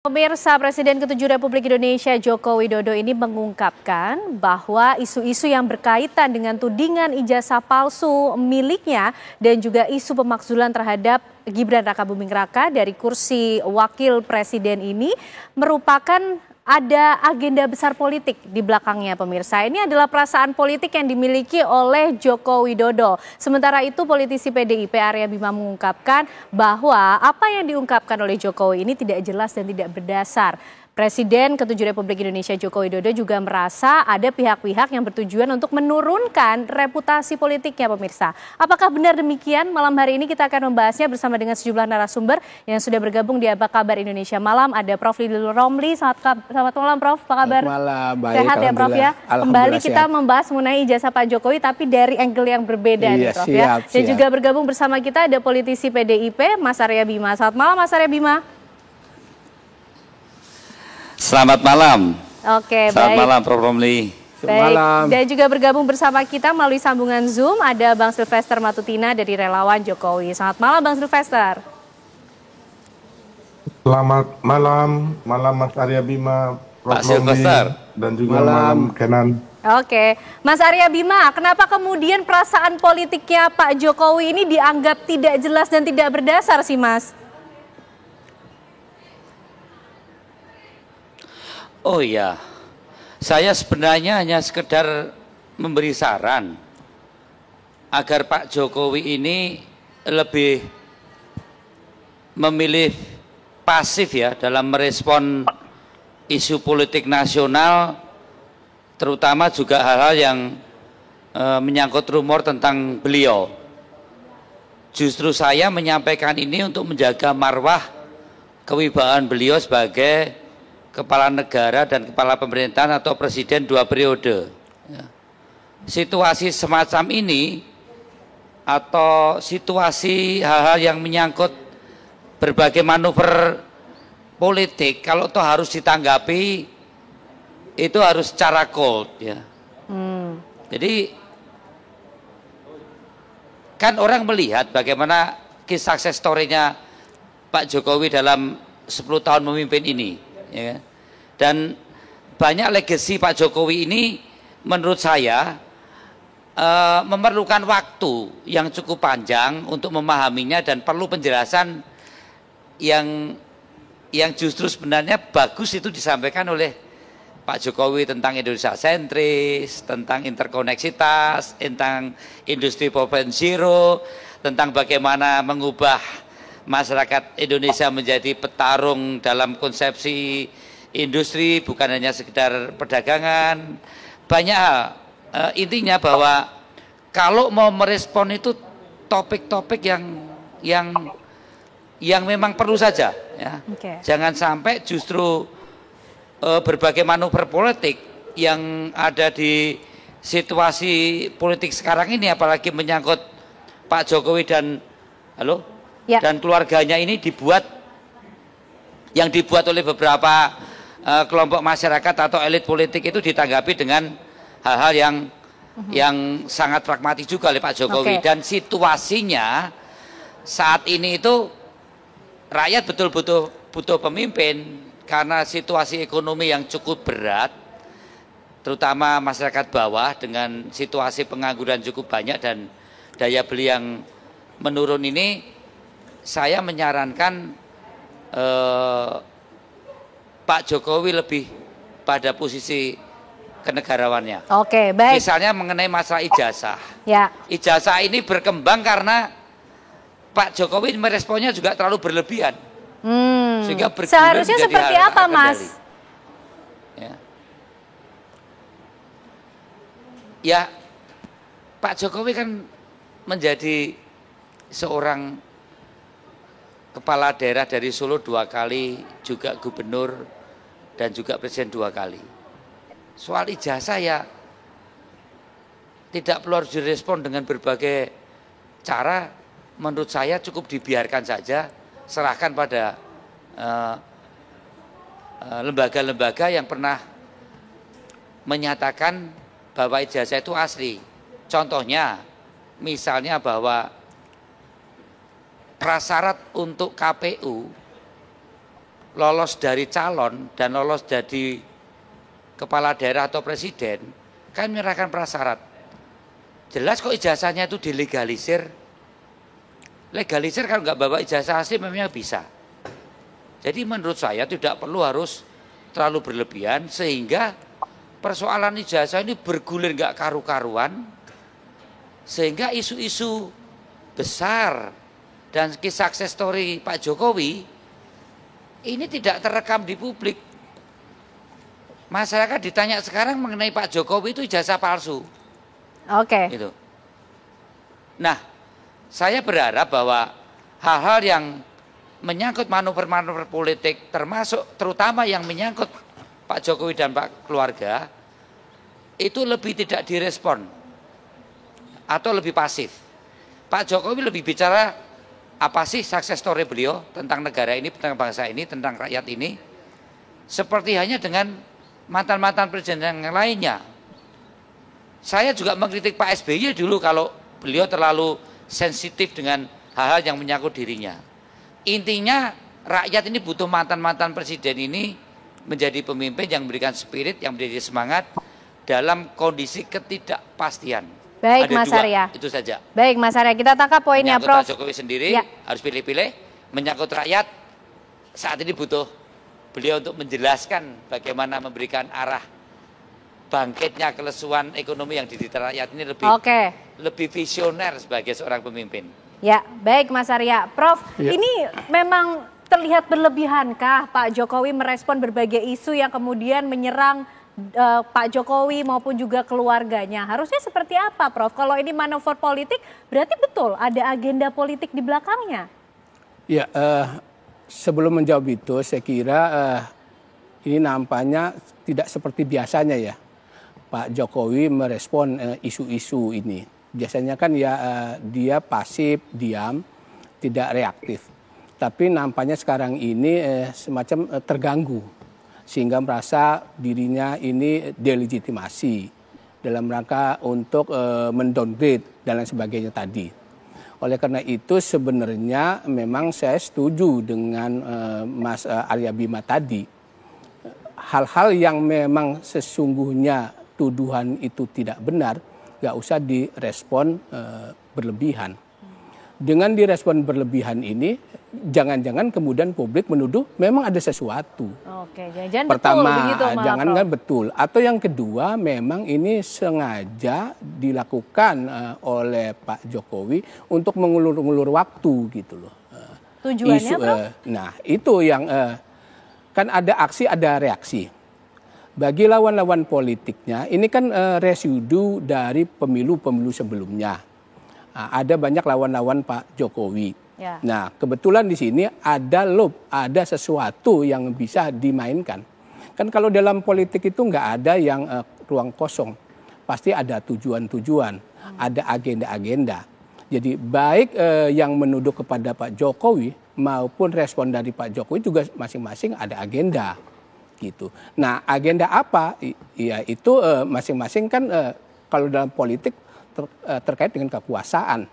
Pemirsa, Presiden ke-7 Republik Indonesia Joko Widodo ini mengungkapkan bahwa isu-isu yang berkaitan dengan tudingan ijazah palsu miliknya dan juga isu pemakzulan terhadap Gibran Rakabuming Raka dari kursi wakil presiden ini merupakan ada agenda besar politik di belakangnya, pemirsa. Ini adalah perasaan politik yang dimiliki oleh Joko Widodo. Sementara itu politisi PDIP Arya Bima mengungkapkan bahwa apa yang diungkapkan oleh Jokowi ini tidak jelas dan tidak berdasar. Presiden ke-7 Republik Indonesia Joko Widodo juga merasa ada pihak-pihak yang bertujuan untuk menurunkan reputasi politiknya, pemirsa. Apakah benar demikian? Malam hari ini kita akan membahasnya bersama dengan sejumlah narasumber yang sudah bergabung di Apa Kabar Indonesia Malam. Ada Prof. Lidl Romli. Selamat malam, Prof. Apa kabar? Selamat malam, baik. Sehat ya, Prof ya? Kembali kita membahas mengenai ijazah Pak Jokowi tapi dari angle yang berbeda nih, Prof ya. Dan juga bergabung bersama kita ada politisi PDIP Mas Arya Bima. Selamat malam, Mas Arya Bima. Selamat malam. Oke, selamat baik. malam, Prof. Romli. Baik. Dan juga bergabung bersama kita melalui sambungan Zoom ada Bang Silvester Matutina dari Relawan Jokowi. Selamat malam, Bang Silvester. Selamat malam, Mas Arya Bima, Pak Silvester, dan juga malam Kenan. Oke, Mas Arya Bima, kenapa kemudian perasaan politiknya Pak Jokowi ini dianggap tidak jelas dan tidak berdasar sih, Mas? Oh iya, saya sebenarnya hanya sekedar memberi saran agar Pak Jokowi ini lebih memilih pasif ya dalam merespon isu politik nasional, terutama juga hal-hal yang menyangkut rumor tentang beliau. Justru saya menyampaikan ini untuk menjaga marwah kewibawaan beliau sebagai kepala negara dan kepala pemerintahan atau presiden 2 periode. Situasi semacam ini atau situasi hal-hal yang menyangkut berbagai manuver politik, kalau toh harus ditanggapi itu harus secara cold ya. Jadi kan orang melihat bagaimana kisah success story-nya Pak Jokowi dalam 10 tahun memimpin ini. Ya. Dan banyak legasi Pak Jokowi ini menurut saya memerlukan waktu yang cukup panjang untuk memahaminya dan perlu penjelasan yang justru sebenarnya bagus itu disampaikan oleh Pak Jokowi tentang Indonesia sentris, tentang interkoneksitas, tentang industri 4.0, tentang bagaimana mengubah masyarakat Indonesia menjadi petarung dalam konsepsi industri, bukan hanya sekedar perdagangan. Banyak hal. Intinya bahwa kalau mau merespon itu topik-topik yang memang perlu saja ya. Jangan sampai justru berbagai manuver politik yang ada di situasi politik sekarang ini, apalagi menyangkut Pak Jokowi dan dan keluarganya ini dibuat oleh beberapa kelompok masyarakat atau elit politik itu ditanggapi dengan hal-hal yang sangat pragmatis juga oleh Pak Jokowi. Dan situasinya saat ini itu rakyat betul-betul butuh pemimpin karena situasi ekonomi yang cukup berat, terutama masyarakat bawah dengan situasi pengangguran cukup banyak dan daya beli yang menurun ini. Saya menyarankan Pak Jokowi lebih pada posisi kenegarawannya. Oke, baik. Misalnya mengenai masalah ijazah. Ya. Ijazah ini berkembang karena Pak Jokowi meresponnya juga terlalu berlebihan. Sehingga seharusnya seperti apa, Mas? Ya, Pak Jokowi kan menjadi seorang kepala daerah dari Solo 2 kali, juga gubernur dan juga presiden 2 kali. Soal ijazah ya tidak perlu harus direspon dengan berbagai cara. Menurut saya cukup dibiarkan saja, serahkan pada lembaga-lembaga yang pernah menyatakan bahwa ijazah itu asli. Contohnya misalnya bahwa prasyarat untuk KPU lolos dari calon dan lolos jadi kepala daerah atau presiden kan menyerahkan prasyarat. Jelas kok ijazahnya itu dilegalisir. Legalisir kalau nggak bawa ijazah asli memang bisa. Jadi menurut saya tidak perlu harus terlalu berlebihan sehingga persoalan ijazah ini bergulir nggak karu-karuan, sehingga isu-isu besar dan kisah success story Pak Jokowi ini tidak terekam di publik. Masyarakat ditanya sekarang mengenai Pak Jokowi itu ijazah palsu. Oke. Gitu. Nah, saya berharap bahwa hal-hal yang menyangkut manuver-manuver politik, termasuk terutama yang menyangkut Pak Jokowi dan Pak keluarga, itu lebih tidak direspon atau lebih pasif. Pak Jokowi lebih bicara apa sih success story beliau tentang negara ini, tentang bangsa ini, tentang rakyat ini. Seperti hanya dengan mantan-mantan presiden yang lainnya. Saya juga mengkritik Pak SBY dulu kalau beliau terlalu sensitif dengan hal-hal yang menyangkut dirinya. Intinya rakyat ini butuh mantan-mantan presiden ini menjadi pemimpin yang memberikan spirit, yang menjadi semangat dalam kondisi ketidakpastian. Baik, Ada Mas dua, Arya. itu saja. Baik, Mas Arya, kita tangkap poinnya, Menyangkut Prof. Pak Jokowi sendiri Ya. harus pilih-pilih. Menyangkut rakyat saat ini butuh beliau untuk menjelaskan bagaimana memberikan arah bangkitnya kelesuan ekonomi yang diderita rakyat ini lebih visioner sebagai seorang pemimpin. Ya, baik Mas Arya. Prof, Ya. ini memang terlihat berlebihankah Pak Jokowi merespon berbagai isu yang kemudian menyerang Pak Jokowi maupun juga keluarganya? Harusnya seperti apa, Prof? Kalau ini manuver politik, berarti betul ada agenda politik di belakangnya? Ya, sebelum menjawab itu, saya kira ini nampaknya tidak seperti biasanya ya. Pak Jokowi merespon isu-isu ini. Biasanya kan ya dia pasif, diam, tidak reaktif. Tapi nampaknya sekarang ini semacam terganggu. Sehingga merasa dirinya ini delegitimasi dalam rangka untuk mendowngrade dan lain sebagainya tadi. Oleh karena itu sebenarnya memang saya setuju dengan Mas Arya Bima tadi. Hal-hal yang memang sesungguhnya tuduhan itu tidak benar, nggak usah direspon berlebihan. Dengan direspon berlebihan ini, jangan-jangan kemudian publik menuduh memang ada sesuatu. Oke, jangan Pertama, betul begitu, jangan kan betul. Atau yang kedua, memang ini sengaja dilakukan oleh Pak Jokowi untuk mengulur-ulur waktu gitu loh. Tujuannya, Prof? Nah, itu yang kan ada aksi, ada reaksi. Bagi lawan-lawan politiknya, ini kan residu dari pemilu-pemilu sebelumnya. Ada banyak lawan-lawan Pak Jokowi. Ya. Nah, kebetulan di sini ada ada sesuatu yang bisa dimainkan. Kan kalau dalam politik itu nggak ada yang ruang kosong. Pasti ada tujuan-tujuan, ada agenda-agenda. Jadi baik yang menuduh kepada Pak Jokowi maupun respon dari Pak Jokowi juga masing-masing ada agenda. Gitu. Nah, agenda apa? Ya itu masing-masing kan kalau dalam politik terkait dengan kekuasaan,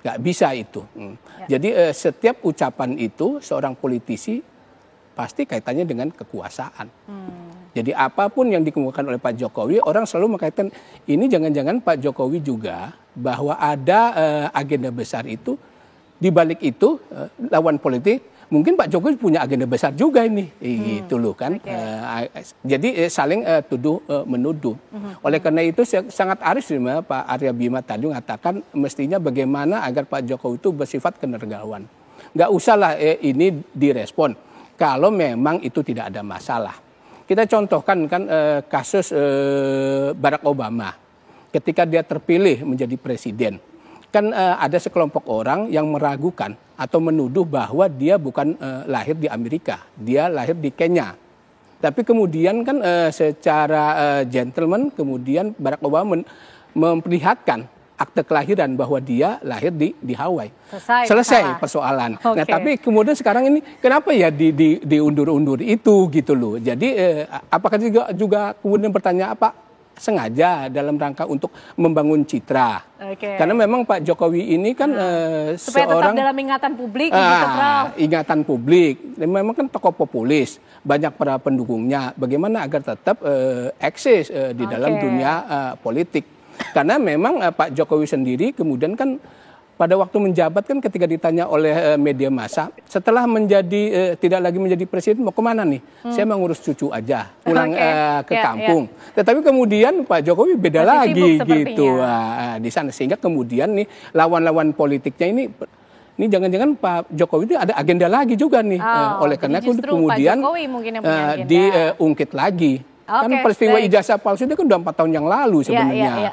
nggak bisa itu. Ya. Jadi setiap ucapan itu seorang politisi pasti kaitannya dengan kekuasaan. Jadi apapun yang dikemukakan oleh Pak Jokowi, orang selalu mengkaitkan ini jangan-jangan Pak Jokowi juga bahwa ada agenda besar itu, di balik itu lawan politik. Mungkin Pak Jokowi punya agenda besar juga ini, gitu loh kan. Okay. Jadi saling tuduh menuduh. Oleh karena itu sangat arif Pak Arya Bima tadi mengatakan mestinya bagaimana agar Pak Jokowi itu bersifat kenergawan. Nggak usahlah ini direspon kalau memang itu tidak ada masalah. Kita contohkan kan kasus Barack Obama ketika dia terpilih menjadi presiden. Kan ada sekelompok orang yang meragukan atau menuduh bahwa dia bukan lahir di Amerika, dia lahir di Kenya. Tapi kemudian kan secara gentleman kemudian Barack Obama memperlihatkan akte kelahiran bahwa dia lahir di Hawaii. Selesai persoalan. Okay. Nah tapi kemudian sekarang ini kenapa ya diundur-undur itu gitu loh. Jadi apakah juga kemudian bertanya apa sengaja dalam rangka untuk membangun citra. Karena memang Pak Jokowi ini kan supaya tetap dalam ingatan publik, begitu, Prof. Ingatan publik. Dan memang kan tokoh populis, banyak para pendukungnya. Bagaimana agar tetap eksis di dalam dunia politik. Karena memang Pak Jokowi sendiri kemudian kan pada waktu menjabat kan ketika ditanya oleh media massa, setelah menjadi tidak lagi menjadi presiden mau kemana nih? Saya mau ngurus cucu aja, pulang ke kampung. Tetapi kemudian Pak Jokowi beda masih lagi gitu di sana, sehingga kemudian nih lawan-lawan politiknya ini jangan-jangan Pak Jokowi itu ada agenda lagi juga nih. Oleh karena itu kemudian diungkit lagi. Kan peristiwa ijazah palsu itu kan udah 4 tahun yang lalu sebenarnya.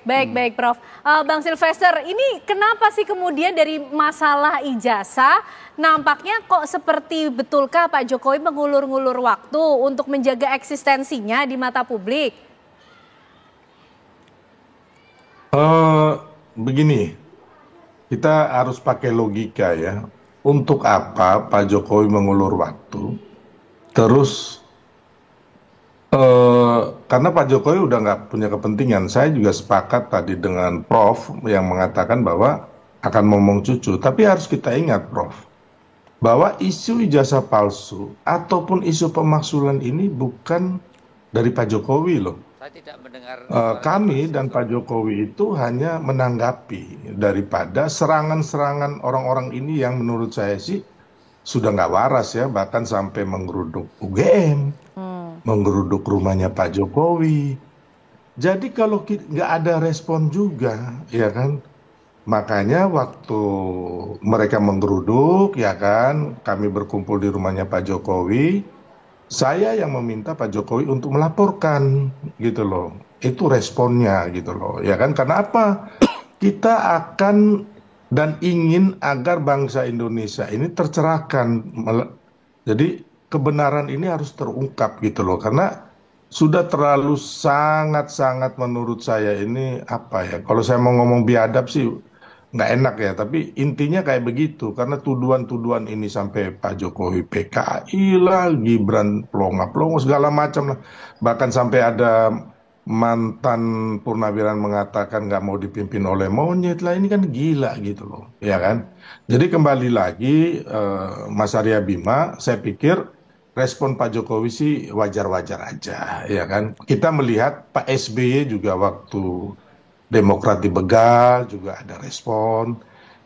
Baik, Prof. Bang Silvester, ini kenapa sih kemudian dari masalah ijazah nampaknya kok seperti betulkah Pak Jokowi mengulur-ngulur waktu untuk menjaga eksistensinya di mata publik? Begini, kita harus pakai logika ya. Untuk apa Pak Jokowi mengulur waktu? Terus karena Pak Jokowi udah nggak punya kepentingan. Saya juga sepakat tadi dengan Prof yang mengatakan bahwa akan ngomong cucu. Tapi harus kita ingat, Prof, bahwa isu ijazah palsu ataupun isu pemaksulan ini bukan dari Pak Jokowi loh. Saya tidak mendengar Kami dan Pak Jokowi itu hanya menanggapi daripada serangan-serangan orang-orang ini yang menurut saya sih sudah nggak waras ya, bahkan sampai menggeruduk UGM, menggeruduk rumahnya Pak Jokowi. Jadi kalau nggak ada respon juga, ya kan? Makanya waktu mereka menggeruduk, ya kan, kami berkumpul di rumahnya Pak Jokowi, saya yang meminta Pak Jokowi untuk melaporkan, gitu loh. Itu responnya, gitu loh, ya kan? Karena apa? Kita akan dan ingin agar bangsa Indonesia ini tercerahkan. Jadi kebenaran ini harus terungkap gitu loh, karena sudah terlalu sangat-sangat menurut saya ini apa ya, kalau saya mau ngomong biadab sih nggak enak ya, tapi intinya kayak begitu. Karena tuduhan-tuduhan ini sampai Pak Jokowi PKI lah, Gibran pelongo-pelongo segala macam lah, bahkan sampai ada mantan purnawirawan mengatakan nggak mau dipimpin oleh monyet lah, ini kan gila gitu loh, ya kan? Jadi kembali lagi Mas Arya Bima, saya pikir respon Pak Jokowi sih wajar-wajar aja, ya kan? Kita melihat Pak SBY juga waktu Demokrat dibegal juga ada respon.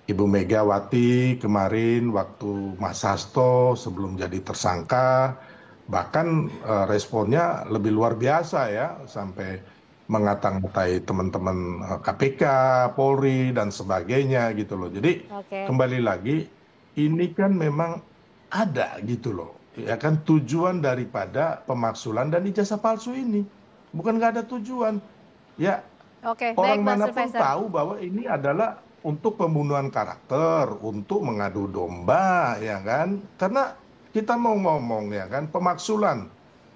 Ibu Megawati kemarin waktu Mas Hasto sebelum jadi tersangka, bahkan responnya lebih luar biasa ya, sampai mengata-ngatai teman-teman KPK, Polri dan sebagainya gitu loh. Jadi kembali lagi ini kan memang ada gitu loh, ya kan, tujuan daripada pemaksulan dan ijazah palsu ini. Bukan nggak ada tujuan ya. Orang manapun tahu bahwa ini adalah untuk pembunuhan karakter, untuk mengadu domba, ya kan? Karena kita mau ngomong, ya kan, pemaksulan,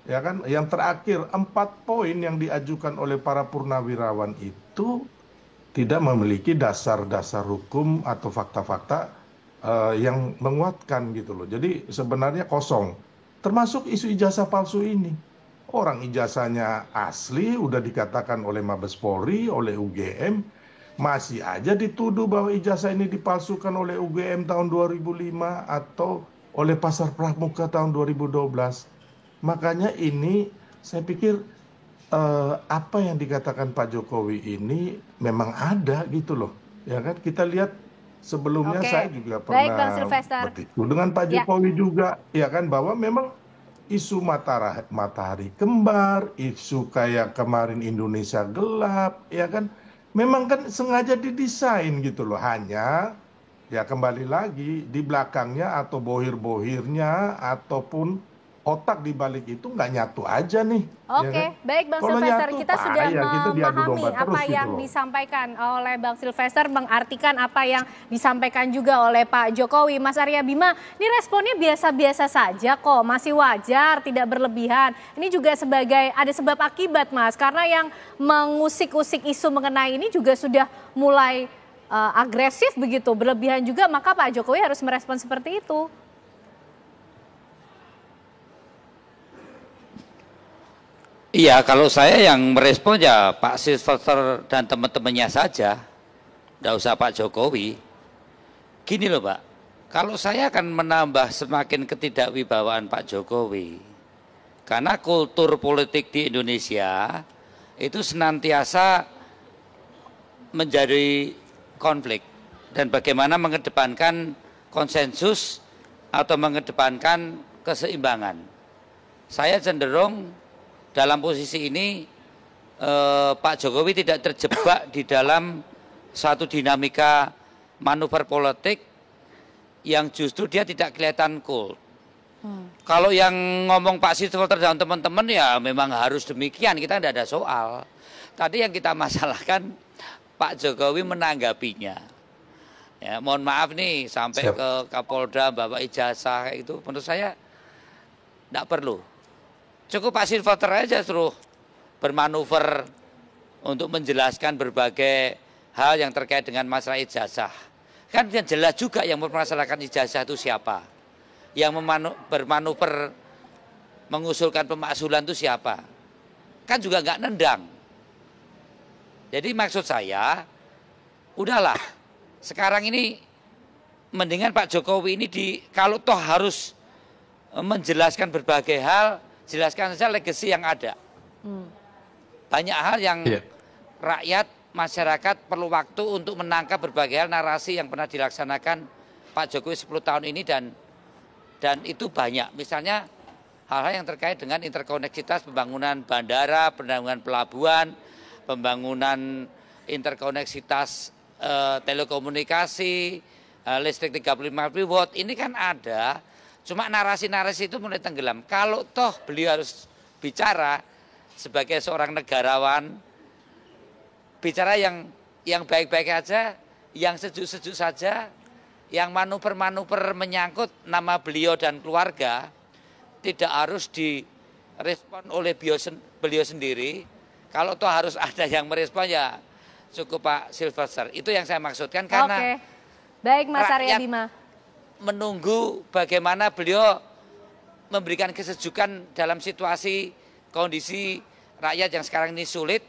ya kan, yang terakhir 4 poin yang diajukan oleh para purnawirawan itu tidak memiliki dasar-dasar hukum atau fakta-fakta yang menguatkan gitu loh. Jadi sebenarnya kosong, termasuk isu ijazah palsu ini. Orang ijazahnya asli, udah dikatakan oleh Mabes Polri, oleh UGM, masih aja dituduh bahwa ijazah ini dipalsukan oleh UGM tahun 2005 atau oleh Pasar Pramuka tahun 2012. Makanya ini saya pikir apa yang dikatakan Pak Jokowi ini memang ada gitu loh. Ya kan, kita lihat sebelumnya saya juga pernah bertemu dengan Pak Jokowi juga, ya kan, bahwa memang isu matahari kembar, isu kayak kemarin Indonesia gelap, ya kan, memang kan sengaja didesain gitu loh. Hanya ya kembali lagi di belakangnya atau bohir-bohirnya ataupun otak di balik itu nggak nyatu aja nih. Ya kan? Baik Bang Silvester, kita sudah memahami apa yang disampaikan oleh Bang Silvester, mengartikan apa yang disampaikan juga oleh Pak Jokowi. Mas Arya Bima, ini responnya biasa-biasa saja kok, masih wajar, tidak berlebihan. Ini juga sebagai ada sebab akibat Mas, karena yang mengusik-usik isu mengenai ini juga sudah mulai agresif begitu, berlebihan juga, maka Pak Jokowi harus merespon seperti itu. Iya, kalau saya yang merespon ya Pak Sylvester dan teman-temannya saja, nggak usah Pak Jokowi. Gini loh Pak, kalau saya akan menambah semakin ketidakwibawaan Pak Jokowi, karena kultur politik di Indonesia itu senantiasa menjadi konflik dan bagaimana mengedepankan konsensus atau mengedepankan keseimbangan. Saya cenderung dalam posisi ini Pak Jokowi tidak terjebak di dalam satu dinamika manuver politik yang justru dia tidak kelihatan cool. Kalau yang ngomong Pak Sylvester dan teman-teman ya memang harus demikian, kita tidak ada soal. Tadi yang kita masalahkan Pak Jokowi menanggapinya. Ya, mohon maaf nih sampai ke Kapolda bawa ijazah itu menurut saya tidak perlu. Cukup Pak Sylvester aja suruh bermanuver untuk menjelaskan berbagai hal yang terkait dengan masalah ijazah. Kan jelas juga yang mempermasalahkan ijazah itu siapa. Yang bermanuver mengusulkan pemakzulan itu siapa. Kan juga nggak nendang. Jadi maksud saya, udahlah. Sekarang ini mendingan Pak Jokowi ini kalau toh harus menjelaskan berbagai hal, jelaskan saja legasi yang ada. Banyak hal yang rakyat, masyarakat perlu waktu untuk menangkap berbagai hal narasi yang pernah dilaksanakan Pak Jokowi 10 tahun ini dan itu banyak. Misalnya hal-hal yang terkait dengan interkoneksitas pembangunan bandara, pembangunan pelabuhan, pembangunan interkoneksitas telekomunikasi, listrik 35 watt, ini kan ada. Cuma narasi-narasi itu mulai tenggelam. Kalau toh beliau harus bicara sebagai seorang negarawan, bicara yang baik-baik aja, yang sejuk-sejuk saja, yang manuver-manuver menyangkut nama beliau dan keluarga, tidak harus direspon oleh beliau sendiri. Kalau toh harus ada yang merespon ya cukup Pak Sylvester. Itu yang saya maksudkan karena baik Mas Arya Bima. Menunggu bagaimana beliau memberikan kesejukan dalam situasi kondisi rakyat yang sekarang ini sulit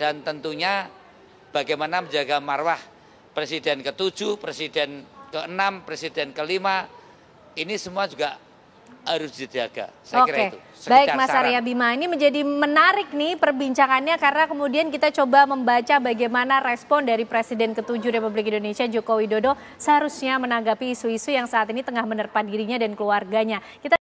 dan tentunya bagaimana menjaga marwah Presiden ke-7, Presiden ke-6, Presiden ke-5 ini semua juga harus dijaga. Saya kira itu. Baik Mas Arya Bima, ini menjadi menarik nih perbincangannya karena kemudian kita coba membaca bagaimana respon dari Presiden ke-7 Republik Indonesia Joko Widodo seharusnya menanggapi isu-isu yang saat ini tengah menerpa dirinya dan keluarganya. Kita